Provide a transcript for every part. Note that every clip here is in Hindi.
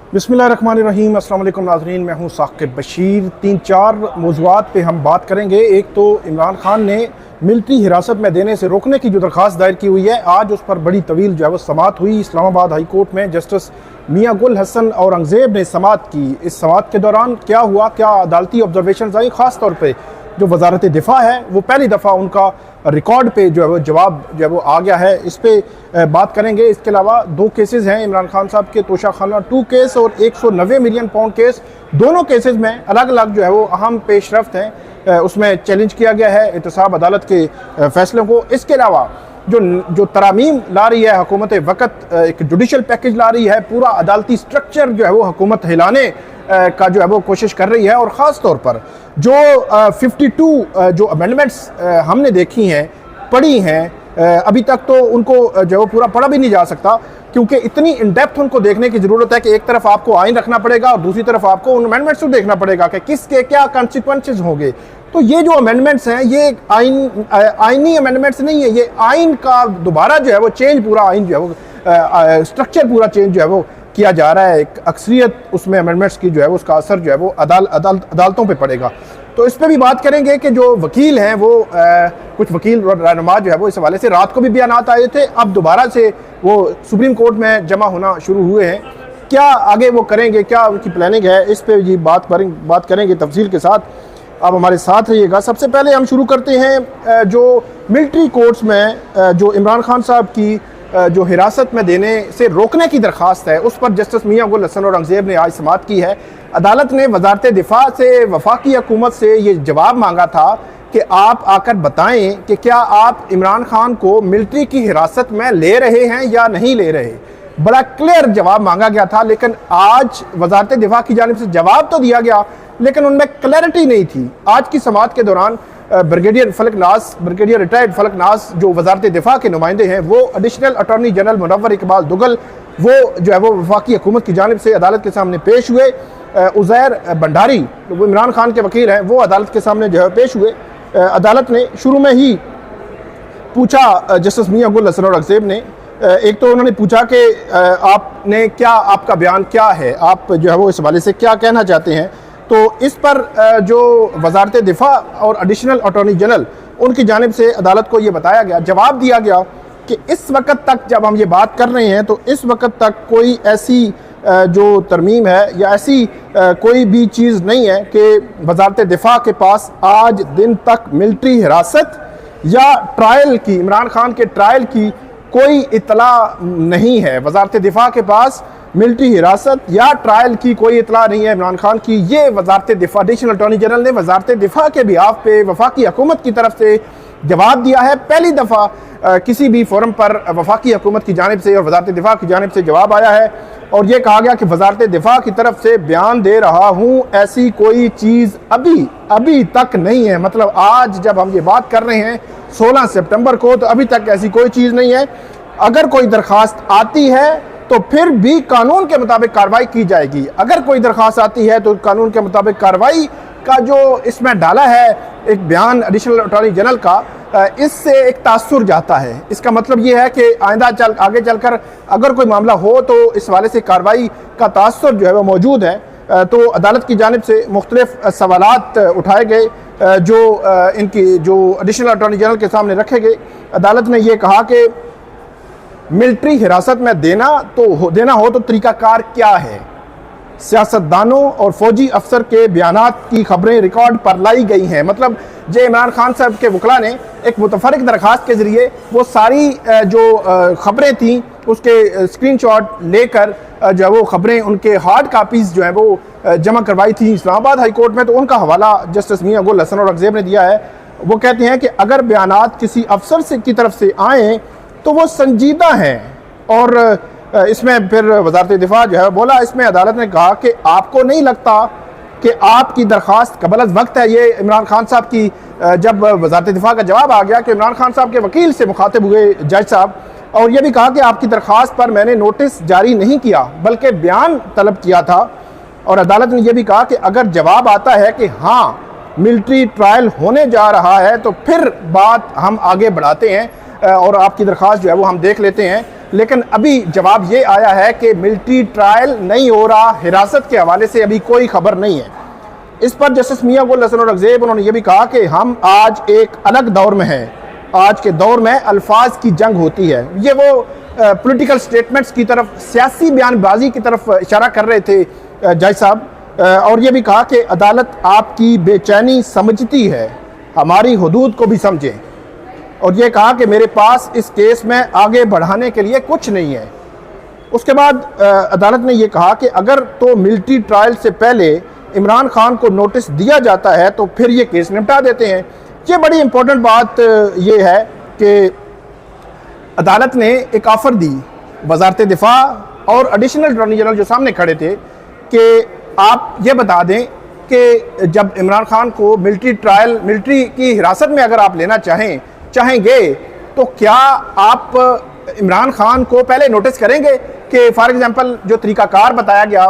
बिस्मिल्लाहिर्रहमानिर्रहीम। अस्सलाम वालेकुम नाज़रीन, मैं हूँ साकिब बशीर। 3-4 मौज़ूआत पे हम बात करेंगे। एक तो इमरान खान ने मिलिट्री हिरासत में देने से रोकने की जो दरख्वास्त दायर की हुई है, आज उस पर बड़ी तवील जो है वो समाअत हुई। इस्लामाबाद हाई कोर्ट में जस्टिस मियां गुल हसन औरंगज़ेब ने समाअत की। इस समाअत के दौरान क्या हुआ, क्या अदालती ऑब्जर्वेशन आई, ख़ास तौर पर जो वजारत दिफा है वो पहली दफ़ा उनका रिकॉर्ड पे जो है वो जवाब जो है वो आ गया है, इस पे बात करेंगे। इसके अलावा 2 केसेस हैं इमरान खान साहब के, तोशाखाना 2 केस और 190 मिलियन पाउंड केस। दोनों केसेस में अलग अलग जो है वो अहम पेशरफ्त हैं, उसमें चैलेंज किया गया है एहतसाब अदालत के फैसलों को। इसके अलावा जो तरामीम ला रही है हुकूमत वक़्त, एक जुडिशल पैकेज ला रही है, पूरा अदालती स्ट्रक्चर जो है वो हुकूमत हिलाने का जो है वो कोशिश कर रही है। और ख़ास तौर पर जो 52 जो अमेंडमेंट्स हमने देखी हैं, पढ़ी हैं, अभी तक तो उनको जो है वो पूरा पढ़ा भी नहीं जा सकता, क्योंकि इतनी इन डेप्थ उनको देखने की ज़रूरत है कि एक तरफ आपको आइन रखना पड़ेगा और दूसरी तरफ आपको उन अमेंडमेंट्स को देखना पड़ेगा कि किसके क्या कॉन्सिक्वेंसेस होंगे। तो ये जो अमेंडमेंट्स हैं ये आइनी अमेंडमेंट्स नहीं है, ये आइन का दोबारा जो है वो चेंज, पूरा आइन जो है वो स्ट्रक्चर पूरा चेंज जो है वो किया जा रहा है। एक अक्सरियत उसमें अमेंडमेंट्स की जो है उसका असर जो है वो अदालतों पे पड़ेगा। तो इस पर भी बात करेंगे कि जो वकील हैं वो कुछ वकील रहनुमा जो है वो इस हवाले से रात को भी बयानात आए थे, अब दोबारा से वो सुप्रीम कोर्ट में जमा होना शुरू हुए हैं। क्या आगे वो करेंगे, क्या उनकी प्लानिंग है, इस पर जी बात करेंगे तफसील के साथ। आप हमारे साथ रहिएगा। सबसे पहले हम शुरू करते हैं जो मिलिट्री कोर्ट्स में जो इमरान खान साहब की जो हिरासत में देने से रोकने की दरख्वास्त है, उस पर जस्टिस मियां गुल हसन औरंगज़ेब ने आज समाअत की है। अदालत ने वजारत दिफा से, वफाकी हुकूमत से ये जवाब मांगा था कि आप आकर बताएं कि क्या आप इमरान खान को मिलिट्री की हिरासत में ले रहे हैं या नहीं ले रहे। बड़ा क्लियर जवाब मांगा गया था, लेकिन आज वजारत दिफा की जानिब से जवाब तो दिया गया, लेकिन उनमें क्लैरिटी नहीं थी। आज की समाअत के दौरान ब्रिगेडियर रिटायर्ड फलक नाज जो वजारत दिफा के नुमाइंदे हैं, वो additional attorney general Munawwar Iqbal Dugal, वो जो है वो वफाकी हुकूमत की जानिब से अदालत के सामने पेश हुए। उज़ैर भंडारी वो इमरान खान के वकील हैं, वो अदालत के सामने जो है पेश हुए। अदालत ने शुरू में ही पूछा जस्टिस मियां गुल हसन औरंगज़ेब ने, एक तो उन्होंने पूछा कि आपने क्या, आपका बयान क्या है, आप जो है वो इस हवाले से क्या कहना चाहते हैं। तो इस पर जो वजारत दिफा और एडिशनल अटॉर्नी जनरल उनकी जानिब से अदालत को ये बताया गया, जवाब दिया गया कि इस वक्त तक जब हम ये बात कर रहे हैं तो इस वक्त तक कोई ऐसी जो तरमीम है या ऐसी कोई भी चीज़ नहीं है कि वजारत दिफा के पास आज दिन तक मिलिट्री हिरासत या ट्रायल की, इमरान खान के ट्रायल की कोई इतला नहीं है। वजारत दिफा के पास मिलिट्री हिरासत या ट्रायल की कोई इतला नहीं है इमरान खान की। ये वजारत दिफा, एडिशनल अटॉर्नी जनरल ने वजारत दिफा के बिहाफ पे वफाकी हुकूमत की तरफ से जवाब दिया है। पहली दफ़ा किसी भी फोरम पर वफाकी हुकूमत की जानिब से और वजारत दिफा की जानिब से जवाब आया है और ये कहा गया कि वजारत दिफा की तरफ से बयान दे रहा हूँ, ऐसी कोई चीज़ अभी तक नहीं है। मतलब आज जब हम ये बात कर रहे हैं 16 सितंबर को, तो अभी तक ऐसी कोई चीज़ नहीं है। अगर कोई दरख्वास्त आती है तो फिर भी कानून के मुताबिक कार्रवाई की जाएगी। अगर कोई दरख्वास्त आती है तो कानून के मुताबिक कार्रवाई का जो इसमें डाला है एक बयान एडिशनल अटॉर्नी जनरल का, इससे एक तासुर जाता है। इसका मतलब ये है कि आगे चलकर अगर कोई मामला हो तो इस वाले से कार्रवाई का तासुर जो है वो मौजूद है। तो अदालत की जानिब से मुख्तलिफ सवालात उठाए गए जो इनकी जो एडिशनल अटॉर्नी जनरल के सामने रखे गए। अदालत ने यह कहा कि मिलिट्री हिरासत में देना हो तो तरीकाकार क्या है। सियासतदानों और फौजी अफसर के बयानात की खबरें रिकॉर्ड पर लाई गई हैं। मतलब जो इमरान खान साहब के वकला ने एक मुतफरिक दरख्वास्त के ज़रिए वो सारी जो खबरें थीं उसके स्क्रीनशॉट लेकर जो है वो खबरें, उनके हार्ड कापीज़ जो है वो जमा करवाई थी इस्लामाबाद हाई कोर्ट में। तो उनका हवाला जस्टिस मियां गुल हसन औरंगज़ेब ने दिया है। वो कहते हैं कि अगर बयानात किसी अफसर की तरफ से आएँ तो वो संजीदा हैं। और इसमें फिर वजारत दिफा जो है बोला, इसमें अदालत ने कहा कि आपको नहीं लगता कि आपकी दरख्वास्त कबल वक्त है। ये इमरान खान साहब की जब वजारत दिफा का जवाब आ गया कि इमरान खान साहब के वकील से मुखातिब हुए जज साहब, और ये भी कहा कि आपकी दरख्वास्त पर मैंने नोटिस जारी नहीं किया बल्कि बयान तलब किया था। और अदालत ने यह भी कहा कि अगर जवाब आता है कि हाँ मिलिट्री ट्रायल होने जा रहा है तो फिर बात हम आगे बढ़ाते हैं और आपकी दरख्वास्त जो है वो हम देख लेते हैं। लेकिन अभी जवाब ये आया है कि मिलिट्री ट्रायल नहीं हो रहा, हिरासत के हवाले से अभी कोई खबर नहीं है। इस पर जस्टिस मियां गुल हसन औरंगजेब उन्होंने ये भी कहा कि हम आज एक अलग दौर में हैं, आज के दौर में अल्फाज की जंग होती है। ये वो पॉलिटिकल स्टेटमेंट्स की तरफ, सियासी बयानबाजी की तरफ इशारा कर रहे थे जज साहब, और ये भी कहा कि अदालत आपकी बेचैनी समझती है, हमारी हुदूद को भी समझें, और ये कहा कि मेरे पास इस केस में आगे बढ़ाने के लिए कुछ नहीं है। उसके बाद अदालत ने ये कहा कि अगर तो मिलिट्री ट्रायल से पहले इमरान खान को नोटिस दिया जाता है तो फिर ये केस निपटा देते हैं। ये बड़ी इंपॉर्टेंट बात ये है कि अदालत ने एक ऑफ़र दी वजारत दिफा और एडिशनल अटॉर्नी जनरल जो सामने खड़े थे कि आप ये बता दें कि जब इमरान खान को मिलिट्री की हिरासत में अगर आप लेना चाहेंगे तो क्या आप इमरान खान को पहले नोटिस करेंगे कि फॉर एग्जांपल जो तरीक़ाकार बताया गया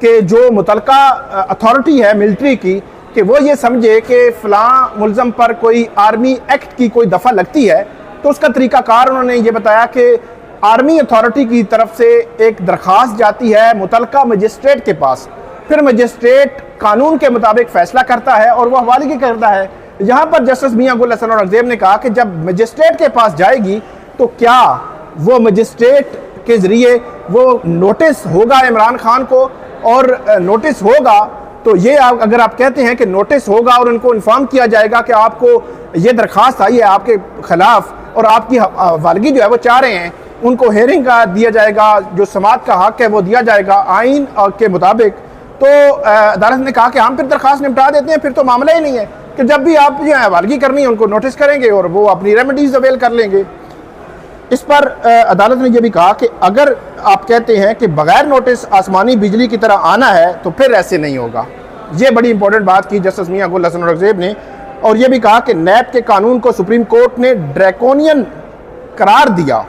कि जो मुतलका अथॉरिटी है मिलिट्री की, कि वो ये समझे कि फ़लाँ मुल्ज़म पर कोई आर्मी एक्ट की कोई दफ़ा लगती है, तो उसका तरीक़ाकार उन्होंने ये बताया कि आर्मी अथॉरिटी की तरफ से एक दरख्वास्त जाती है मुतलका मजिस्ट्रेट के पास, फिर मजिस्ट्रेट कानून के मुताबिक फ़ैसला करता है और वह हवालगी करता है। यहाँ पर जस्टिस मियां गुल हसन औरंगजेब ने कहा कि जब मजिस्ट्रेट के पास जाएगी तो क्या वो मजिस्ट्रेट के ज़रिए वो नोटिस होगा इमरान खान को, और नोटिस होगा तो ये अगर आप कहते हैं कि नोटिस होगा और उनको इन्फॉर्म किया जाएगा कि आपको ये दरख्वास्त आई है आपके ख़िलाफ़ और आपकी हवालगी जो है वो चाह रहे हैं, उनको हेयरिंग का दिया जाएगा, जो समात का हक़ है वो दिया जाएगा आइन के मुताबिक, तो अदालत ने कहा कि हम फिर दरख्वास्त निपटा देते हैं, फिर तो मामला ही नहीं है कि जब भी आप जो है हवालगी करनी है उनको नोटिस करेंगे और वो अपनी रेमेडीज़ अवेल कर लेंगे। इस पर अदालत ने यह भी कहा कि अगर आप कहते हैं कि बगैर नोटिस आसमानी बिजली की तरह आना है तो फिर ऐसे नहीं होगा। ये बड़ी इंपॉर्टेंट बात की जस्टिस मियां गुल हसन औरंगजेब ने, और ये भी कहा कि नैब के कानून को सुप्रीम कोर्ट ने ड्रैकोनियन करार दिया,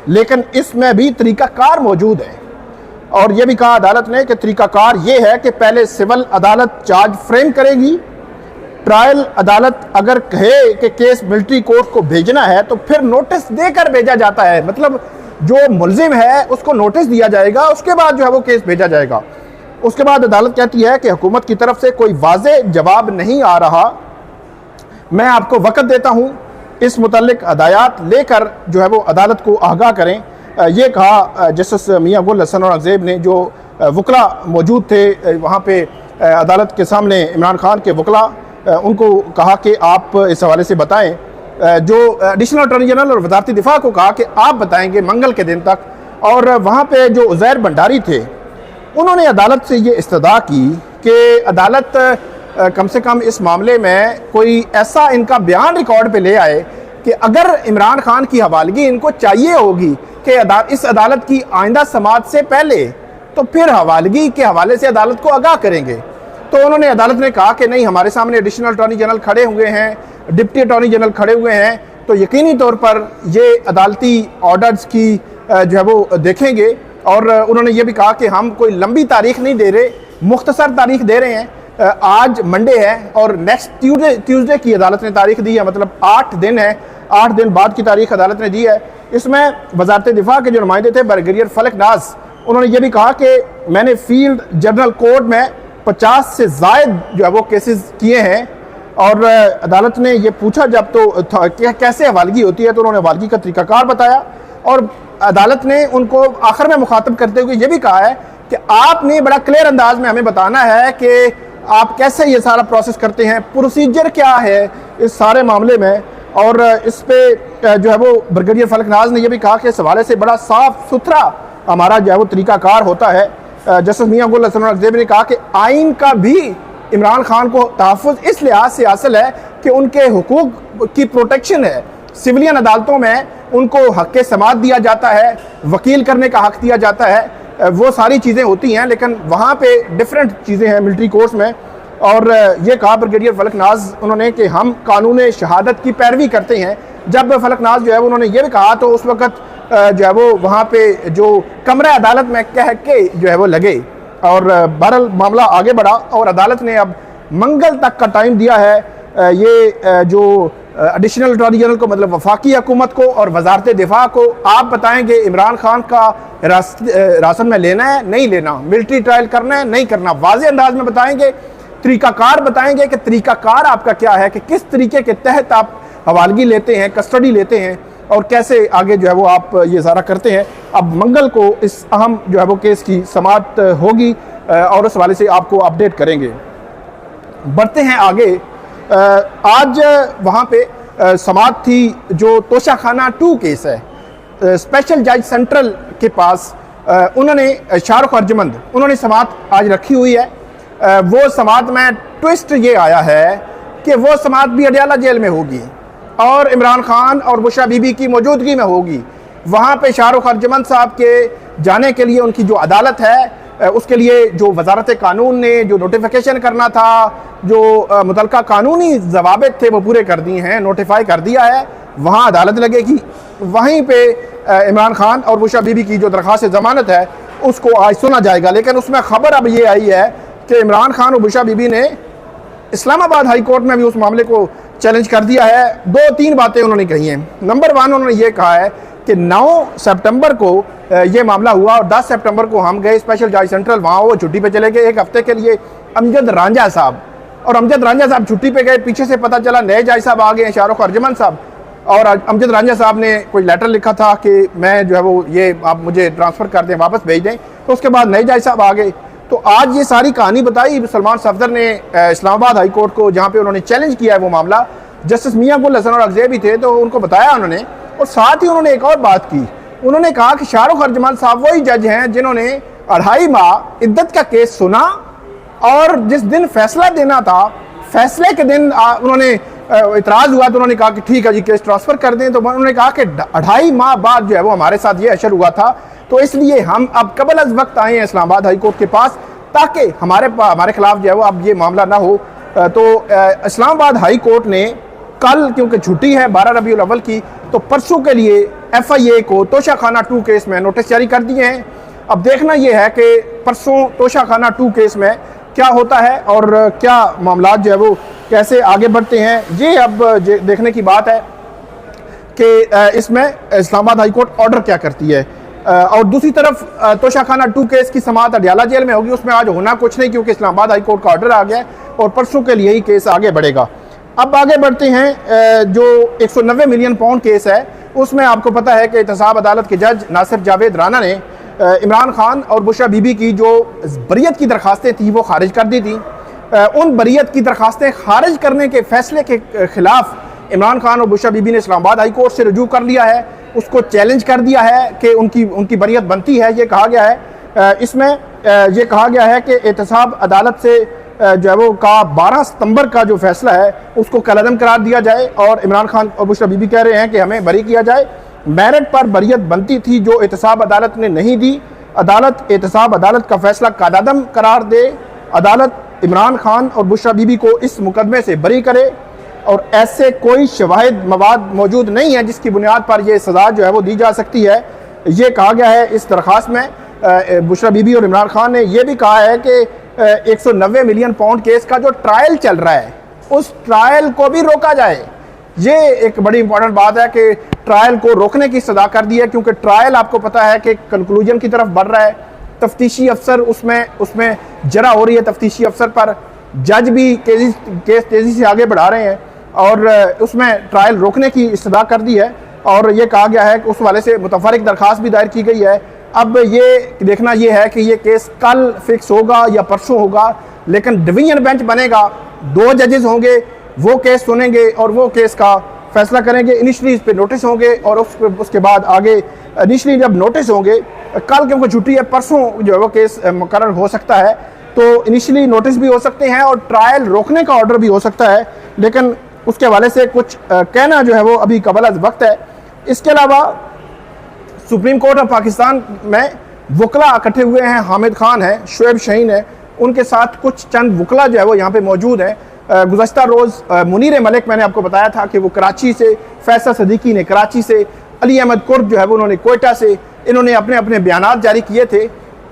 लेकिन इसमें भी तरीक़ाकार मौजूद है। और यह भी कहा अदालत ने कि तरीक़ाकार ये है कि पहले सिविल अदालत चार्ज फ्रेम करेगी, ट्रायल अदालत अगर कहे कि केस मिलिट्री कोर्ट को भेजना है तो फिर नोटिस देकर भेजा जाता है, मतलब जो मुल्जिम है उसको नोटिस दिया जाएगा, उसके बाद जो है वो केस भेजा जाएगा। उसके बाद अदालत कहती है कि हुकूमत की तरफ से कोई वाज़े जवाब नहीं आ रहा, मैं आपको वक़्त देता हूँ, इस मुतल्लिक हदायत लेकर जो है वो अदालत को आगाह करें। ये कहा जस्टिस मियां गुल हसन औरंगजेब ने। जो वकला मौजूद थे वहाँ पे अदालत के सामने, इमरान खान के वकला, उनको कहा कि आप इस हवाले से बताएं। जो एडिशनल अटॉर्नी जनरल और वज़ारत दिफा को कहा कि आप बताएंगे मंगल के दिन तक। और वहाँ पे जो उज़ैर भंडारी थे उन्होंने अदालत से ये इस्तदा की कि अदालत कम से कम इस मामले में कोई ऐसा इनका बयान रिकॉर्ड पे ले आए कि अगर इमरान खान की हवालगी इनको चाहिए होगी कि इस अदालत की आइंदा समात से पहले, तो फिर हवालगी के हवाले से अदालत को आगाह करेंगे। तो उन्होंने, अदालत ने कहा कि नहीं, हमारे सामने एडिशनल अटॉर्नी जनरल खड़े हुए हैं, डिप्टी अटॉर्नी जनरल खड़े हुए हैं, तो यकीनी तौर पर ये अदालती ऑर्डर्स की जो है वो देखेंगे। और उन्होंने ये भी कहा कि हम कोई लंबी तारीख नहीं दे रहे, मुख्तसर तारीख दे रहे हैं। आज मंडे है और नेक्स्ट ट्यूसडे की अदालत ने तारीख दी है, मतलब 8 दिन है, 8 दिन बाद की तारीख अदालत ने दी है। इसमें वज़ारत दिफा के जो नुमाइंदे थे ब्रिगेडियर फलक नाज, उन्होंने ये भी कहा कि मैंने फील्ड जनरल कोर्ट में 50 से ज़ायद जो है वो केसेस किए हैं। और अदालत ने ये पूछा जब तो कैसे हवालगी होती है, तो उन्होंने हवालगी का तरीक़ाकार बताया। और अदालत ने उनको आखिर में मुखातब करते हुए ये भी कहा है कि आपने बड़ा क्लियर अंदाज में हमें बताना है कि आप कैसे ये सारा प्रोसेस करते हैं, प्रोसीजर क्या है इस सारे मामले में। और इस पे जो है वो ब्रिगेडियर फलक नाज ने यह भी कहा कि इस हवाले से बड़ा साफ सुथरा हमारा जो है वो तरीक़ाकार होता है। जस्टिस मियां गुल हसन औरंगजेब ने कहा कि आइन का भी इमरान खान को तहफ़्फ़ुज़ इस लिहाज से हासिल है कि उनके हुकूक की प्रोटेक्शन है। सिविलियन अदालतों में उनको हक़ समात दिया जाता है, वकील करने का हक़ दिया जाता है, वो सारी चीज़ें होती हैं, लेकिन वहाँ पे डिफरेंट चीज़ें हैं मिलिट्री कोर्ट्स में। और ये कहा ब्रिगेडियर फलक नाज उन्होंने कि हम कानून शहादत की पैरवी करते हैं। जब फलक नाज जो है उन्होंने ये भी कहा तो उस वक़्त जो है वो वहाँ पे जो कमरा अदालत में कह के जो है वो लगे। और बहरहाल मामला आगे बढ़ा और अदालत ने अब मंगल तक का टाइम दिया है ये जो एडिशनल अटॉर्नी जनरल को, मतलब वफाकी हुकूमत को और वजारत दिफा को आप बताएंगे इमरान खान का हिरासत में लेना है नहीं लेना, मिलिट्री ट्रायल करना है नहीं करना, वाज़ेह अंदाज में बताएंगे, तरीकाकार बताएंगे कि तरीकाकार आपका क्या है, कि किस तरीके के तहत आप हवालगी लेते हैं, कस्टडी लेते हैं और कैसे आगे जो है वो आप ये सारा करते हैं। अब मंगल को इस अहम जो है वो केस की समाअत होगी और उस हवाले से आपको अपडेट करेंगे। बढ़ते हैं आगे। आज वहाँ पे समाअत थी जो तोशाखाना 2 केस है, स्पेशल जज सेंट्रल के पास उन्होंने शाहरुख अर्जमंद उन्होंने समाअत आज रखी हुई है। वो समाअत में ट्विस्ट ये आया है कि वो समाअत भी अडयाला जेल में होगी और इमरान खान और बुशरा बीबी की मौजूदगी में होगी। वहाँ पे शाहरुख अर्जमंद साहब के जाने के लिए उनकी जो अदालत है उसके लिए जो वजारत कानून ने जो नोटिफिकेशन करना था, जो मुतलका कानूनी जवाबित थे वो पूरे कर दिए हैं, नोटिफाई कर दिया है, वहाँ अदालत लगेगी। वहीं पे इमरान खान और बुशरा बीबी की जो दरख्वास्त ज़मानत है उसको आज सुना जाएगा। लेकिन उसमें ख़बर अब ये आई है कि इमरान खान और बुशरा बीबी ने इस्लामाबाद हाई कोर्ट में भी उस मामले को चैलेंज कर दिया है। 2-3 बातें उन्होंने कही हैं। नंबर 1 उन्होंने ये कहा है कि 9 सितंबर को ये मामला हुआ और 10 सितंबर को हम गए स्पेशल जज सेंट्रल, वहाँ वो छुट्टी पे चले गए 1 हफ्ते के लिए, अमजद रांझा साहब, और अमजद रांझा साहब छुट्टी पे गए। पीछे से पता चला नए जज साहब आ गए हैं, शाहरुख अर्जमंद साहब, और अमजद रांझा साहब ने कोई लेटर लिखा था कि मैं जो है वो ये आप मुझे ट्रांसफ़र कर दें, वापस भेज दें। तो उसके बाद नए जज साहब आ गए। तो आज ये सारी कहानी बताई सलमान सफदर ने इस्लामाबाद हाई कोर्ट को, जहाँ पे उन्होंने चैलेंज किया है वो मामला। जस्टिस मियां गुल हसन और अगजे भी थे तो उनको बताया उन्होंने, और साथ ही उन्होंने एक और बात की। उन्होंने कहा कि शाहरुख अर्जमंद साहब वही जज हैं जिन्होंने 2.5 माह इद्दत का केस सुना और जिस दिन फैसला देना था, फैसले के दिन उन्होंने इतराज़ हुआ तो उन्होंने कहा कि ठीक है जी केस ट्रांसफ़र कर दें। तो उन्होंने कहा कि 2.5 माह बाद जो है वो हमारे साथ ये अशर हुआ था, तो इसलिए हम अब कबल अज़ वक्त आए हैं इस्लामाबाद हाई कोर्ट के पास ताकि हमारे खिलाफ जो है वो अब ये मामला ना हो। तो इस्लामाबाद हाई कोर्ट ने कल, क्योंकि छुट्टी है 12 रबीउल अव्वल की, तो परसों के लिए FIA को तोशाखाना 2 केस में नोटिस जारी कर दिए हैं। अब देखना यह है कि परसों तोशाखाना 2 केस में क्या होता है और क्या मामला जो है वो कैसे आगे बढ़ते हैं। ये अब देखने की बात है कि इसमें इस्लामाबाद हाई कोर्ट ऑर्डर क्या करती है। और दूसरी तरफ तोशाखाना 2 केस की समाअत अडयाला जेल में होगी। उसमें आज होना कुछ नहीं क्योंकि इस्लामाबाद हाई कोर्ट का ऑर्डर आ गया है और परसों के लिए ही केस आगे बढ़ेगा। अब आगे बढ़ते हैं। जो 190 मिलियन पाउंड केस है उसमें आपको पता है कि एहतसाब अदालत के जज नासिर जावेद राना ने इमरान खान और बुशरा बीबी की जो बरियत की दरखास्तें थी वो खारिज कर दी थी। उन बरियत की दरखास्तें खारिज करने के फैसले के खिलाफ इमरान खान और बुशरा बीबी ने इस्लामाबाद हाई कोर्ट से रुजू कर लिया है, उसको चैलेंज कर दिया है कि उनकी बरियत बनती है। ये कहा गया है, इसमें ये कहा गया है कि एहतसाब अदालत से जो है वो का 12 सितंबर का जो फैसला है उसको कलअदम करार दिया जाए और इमरान खान और बुशरा बीबी कह रहे हैं कि हमें बरी किया जाए। मेरिट पर बरियत बनती थी जो एहतसाब अदालत ने नहीं दी। एहतसाब अदालत का फैसला कलअदम करार दे। अदालत इमरान खान और बुशरा बीबी को इस मुकदमे से बरी करे और ऐसे कोई शवाहिद मवाद मौजूद नहीं है जिसकी बुनियाद पर यह सज़ा जो है वो दी जा सकती है। ये कहा गया है इस दरख्वास्त में। बुशरा बीबी और इमरान खान ने यह भी कहा है कि 190 मिलियन पाउंड केस का जो ट्रायल चल रहा है उस ट्रायल को भी रोका जाए। ये एक बड़ी इंपॉर्टेंट बात है कि ट्रायल को रोकने की सजा कर दी है, क्योंकि ट्रायल आपको पता है कि कंक्लूजन की तरफ बढ़ रहा है। तफ्तीशी अफसर उसमें जरा हो रही है तफ्तीशी अफसर पर, जज भी केस तेज़ी से आगे बढ़ा रहे हैं और उसमें ट्रायल रोकने की इस्तदा कर दी है। और ये कहा गया है कि उस वाले से मुतफरिक दरख्वास्त भी दायर की गई है। अब ये देखना ये है कि ये केस कल फिक्स होगा या परसों होगा, लेकिन डिवीजन बेंच बनेगा, 2 जजेस होंगे, वो केस सुनेंगे और वो केस का फैसला करेंगे। इनिशली इस पर नोटिस होंगे और उसके बाद आगे इनिशली जब नोटिस होंगे, कल क्योंकि छुट्टी है, परसों जो है वो केस मुकर्रर हो सकता है, तो इनिशली नोटिस भी हो सकते हैं और ट्रायल रोकने का ऑर्डर भी हो सकता है। लेकिन उसके हवाले से कुछ कहना जो है वो अभी कबल अज़ वक्त है। इसके अलावा सुप्रीम कोर्ट ऑफ पाकिस्तान में वकला इकट्ठे हुए हैं। हामिद खान है, शुएब शहीन है, उनके साथ कुछ चंद वकला जो है वो यहाँ पे मौजूद हैं। गुज़श्ता रोज़ मुनीर मलिक, मैंने आपको बताया था कि वो कराची से, फैसल सदीकी ने कराची से, अली अहमद कुर्ब जो है वो उन्होंने कोयटा से, इन्होंने अपने अपने बयानात जारी किए थे।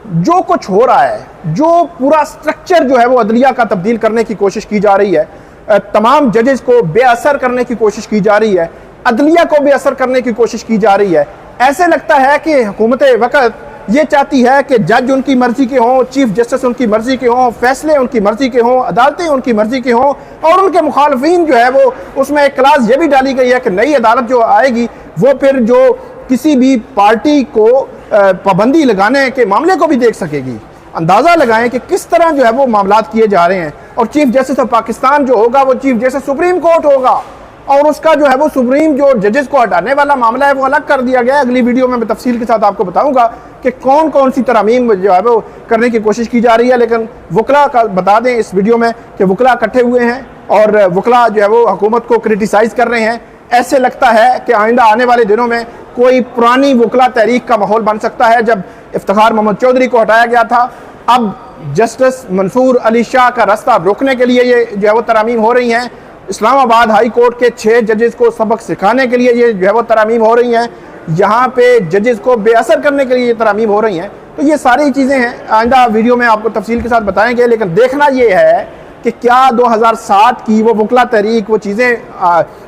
जो कुछ हो रहा है, जो पूरा स्ट्रक्चर जो है वो अदलिया का तब्दील करने की कोशिश की जा रही है, तमाम जजेस को बेअसर करने की कोशिश की जा रही है, अदलिया को बेअसर करने की कोशिश की जा रही है। ऐसे लगता है कि हुकूमत वक्त ये चाहती है कि जज उनकी मर्जी के हों, चीफ जस्टिस उनकी मर्जी के हों, फैसले उनकी मर्जी के हों, अदालतें उनकी मर्जी के हों, और उनके मुखालफिन जो है वो उसमें एक क्लास ये भी डाली गई है कि नई अदालत जो आएगी वो फिर जो किसी भी पार्टी को पाबंदी लगाने के मामले को भी देख सकेगी। अंदाज़ा लगाएं कि किस तरह जो है वो मामलात किए जा रहे हैं। और चीफ जस्टिस ऑफ पाकिस्तान जो होगा वो चीफ जस्टिस सुप्रीम कोर्ट होगा, और उसका जो है वो सुप्रीम जो जजेस को हटाने वाला मामला है वो अलग कर दिया गया है। अगली वीडियो में मैं तफसील के साथ आपको बताऊंगा कि कौन कौन सी तरमीम जो है वो करने की कोशिश की जा रही है। लेकिन वकला का बता दें इस वीडियो में कि वकला इकट्ठे हुए हैं और वकला जो है वो हुकूमत को क्रिटिसाइज़ कर रहे हैं। ऐसे लगता है कि आइंदा आने वाले दिनों में कोई पुरानी वकला तहरीक का माहौल बन सकता है। जब इफ्तिखार मोहम्मद चौधरी को हटाया गया था, अब जस्टिस मंसूर अली शाह का रास्ता रोकने के लिए ये जो है वो तरमीम हो रही हैं। इस्लामाबाद हाई कोर्ट के 6 जजेस को सबक सिखाने के लिए ये जो है वो तरमीम हो रही हैं। यहाँ पे जजेस को बेअसर करने के लिए ये तरमीम हो रही हैं। तो ये सारी चीज़ें हैं, आइंदा वीडियो में आपको तफसील के साथ बताएंगे। लेकिन देखना ये है कि क्या 2007 की वो वकला तहरीक वो चीज़ें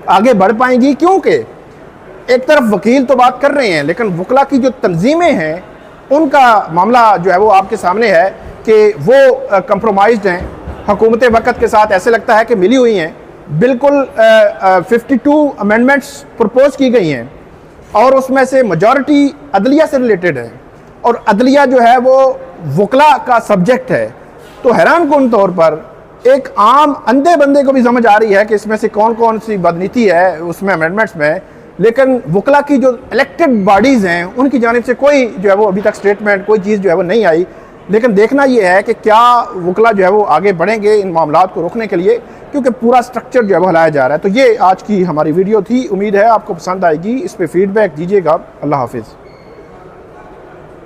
आगे बढ़ पाएंगी, क्योंकि एक तरफ वकील तो बात कर रहे हैं लेकिन वकला की जो तंजीमें हैं उनका मामला जो है वो आपके सामने है कि वो कंप्रोमाइज्ड हैं हुकूमत वक़्त के साथ। ऐसे लगता है कि मिली हुई हैं। बिल्कुल 52 अमेंडमेंट्स प्रपोज की गई हैं और उसमें से मेजॉरिटी अदलिया से रिलेटेड है, और अदलिया जो है वो वकला का सब्जेक्ट है। तो हैरान कुन तौर पर एक आम अंधे बंदे को भी समझ आ रही है कि इसमें से कौन कौन सी बदनीति है उसमें अमेंडमेंट्स में, लेकिन वकला की जो इलेक्टेड बॉडीज़ हैं उनकी जानिब से कोई जो है वो अभी तक स्टेटमेंट, कोई चीज़ जो है वो नहीं आई। लेकिन देखना ये है कि क्या वकला जो है वो आगे बढ़ेंगे इन मामलात को रोकने के लिए, क्योंकि पूरा स्ट्रक्चर जो है वो हिलाया जा रहा है। तो ये आज की हमारी वीडियो थी, उम्मीद है आपको पसंद आएगी। इस पर फीडबैक दीजिएगा। अल्लाह हाफिज़।